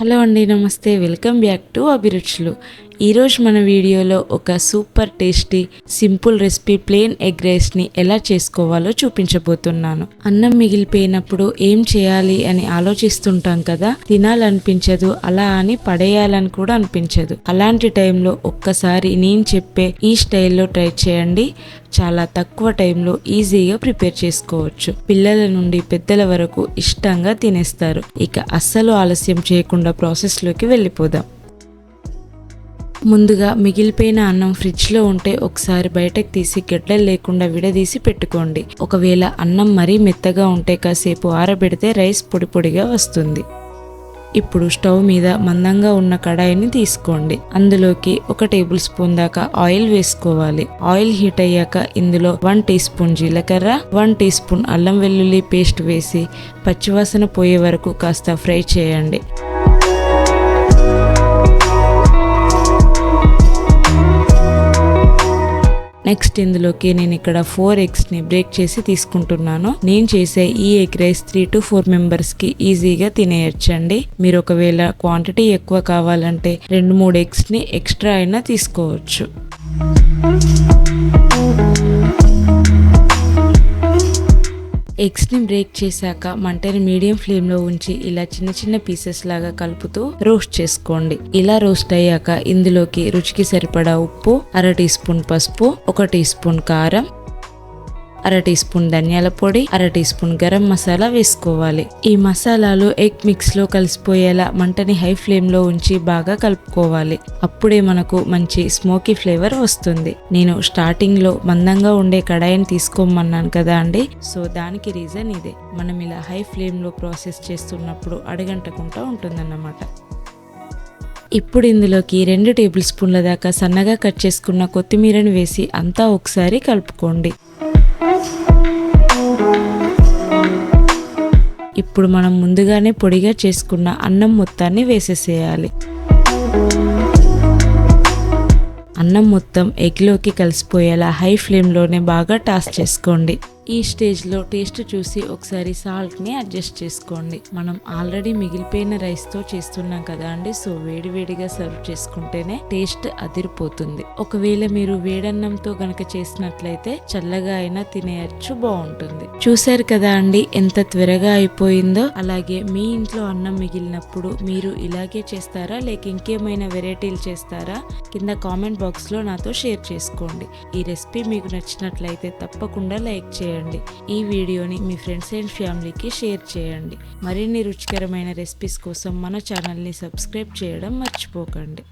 Hello అండి, నమస్తే. Welcome back to అభిరుచులు. ఈరోజు మన వీడియోలో ఒక super tasty simple recipe plain egg రైస్ని ఎలా చేసుకోవాలో చూపించబోతున్నాను. అన్నం మిగిలిపోయినప్పుడు ఏం చేయాలి అని ఆలోచిస్తుంటాం కదా, తినాలనిపించదు, అలా అని పడేయాలని కూడా అనిపించదు. అలాంటి టైంలో ఒక్కసారి నేను చెప్పే ఈ స్టైల్లో ట్రై చేయండి. చాలా తక్కువ టైంలో ఈజీగా ప్రిపేర్ చేసుకోవచ్చు. పిల్లల నుండి పెద్దల వరకు ఇష్టంగా తినేస్తారు. ఇక అస్సలు ఆలస్యం చేయకుండా ప్రాసెస్లోకి వెళ్ళిపోదాం. ముందుగా మిగిలిపోయిన అన్నం ఫ్రిడ్జ్లో ఉంటే ఒకసారి బయటకు తీసి గడ్డలు లేకుండా విడదీసి పెట్టుకోండి. ఒకవేళ అన్నం మరీ మెత్తగా ఉంటే కాసేపు ఆరబెడితే రైస్ పొడి పొడిగా వస్తుంది. ఇప్పుడు స్టవ్ మీద మందంగా ఉన్న కడాయిని తీసుకోండి. అందులోకి 1 టేబుల్ స్పూన్ దాకా ఆయిల్ వేసుకోవాలి. ఆయిల్ హీట్ అయ్యాక ఇందులో 1 టీ స్పూన్ జీలకర్ర, 1 టీ స్పూన్ అల్లం వెల్లుల్లి పేస్ట్ వేసి పచ్చివాసన పోయే వరకు కాస్త ఫ్రై చేయండి. నెక్స్ట్ ఇందులోకి నేను ఇక్కడ 4 ఎగ్స్ని బ్రేక్ చేసి తీసుకుంటున్నాను. నేను చేసే ఈ ఎగ్ రైస్ 3 to 4 మెంబర్స్కి ఈజీగా తినేయచ్చండి. మీరు ఒకవేళ క్వాంటిటీ ఎక్కువ కావాలంటే 2-3 ఎగ్స్ని ఎక్స్ట్రా అయినా తీసుకోవచ్చు. ఎగ్స్ని బ్రేక్ చేశాక మంటని మీడియం ఫ్లేమ్లో ఉంచి ఇలా చిన్న చిన్న పీసెస్ లాగా కలుపుతూ రోస్ట్ చేసుకోండి. ఇలా రోస్ట్ అయ్యాక ఇందులోకి రుచికి సరిపడా ఉప్పు, 1/2 టీ స్పూన్ పసుపు, 1 టీ స్పూన్ కారం, 1/2 టీ స్పూన్ ధనియాల పొడి, 1/2 టీ స్పూన్ గరం మసాలా వేసుకోవాలి. ఈ మసాలాలు ఎగ్ మిక్స్లో కలిసిపోయేలా మంటని హై ఫ్లేమ్లో ఉంచి బాగా కలుపుకోవాలి. అప్పుడే మనకు మంచి స్మోకీ ఫ్లేవర్ వస్తుంది. నేను స్టార్టింగ్లో మందంగా ఉండే కడాయిని తీసుకోమన్నాను కదా అండి, సో దానికి రీజన్ ఇదే. మనం ఇలా హై ఫ్లేమ్లో ప్రాసెస్ చేస్తున్నప్పుడు అడగంటకుండా ఉంటుందన్నమాట. ఇప్పుడు ఇందులోకి 2 టేబుల్ స్పూన్ల దాకా సన్నగా కట్ చేసుకున్న కొత్తిమీరని వేసి అంతా ఒకసారి కలుపుకోండి. ఇప్పుడు మనం ముందుగానే పొడిగా చేసుకున్న అన్నం మొత్తాన్ని వేసేసేయాలి. అన్నం మొత్తం ఎగ్లోకి కలిసిపోయేలా హై ఫ్లేమ్లోనే బాగా టాస్ చేసుకోండి. ఈ స్టేజ్లో టేస్ట్ చూసి ఒకసారి సాల్ట్ని అడ్జస్ట్ చేసుకోండి. మనం ఆల్రెడీ మిగిలిపోయిన రైస్తో చేస్తున్నాం కదా అండి, సో వేడివేడిగా సర్వ్ చేసుకుంటేనే టేస్ట్ అదిరిపోతుంది. ఒకవేళ మీరు వేడన్నంతో గనక చేసినట్లయితే చల్లగా అయినా తినేయచ్చు, బాగుంటుంది. చూసారు కదా అండి ఎంత త్వరగా అయిపోయిందో. అలాగే మీ ఇంట్లో అన్నం మిగిలినప్పుడు మీరు ఇలాగే చేస్తారా, లేక ఇంకేమైనా వెరైటీలు చేస్తారా? కింద కామెంట్ బాక్స్లో నాతో షేర్ చేసుకోండి. ఈ రెసిపీ మీకు నచ్చినట్లయితే తప్పకుండా లైక్ చేయండి. ఈ వీడియోని మీ ఫ్రెండ్స్ అండ్ ఫ్యామిలీకి షేర్ చేయండి. మరిన్ని రుచికరమైన రెసిపీస్ కోసం మన ఛానల్ని సబ్స్క్రైబ్ చేయడం మర్చిపోకండి.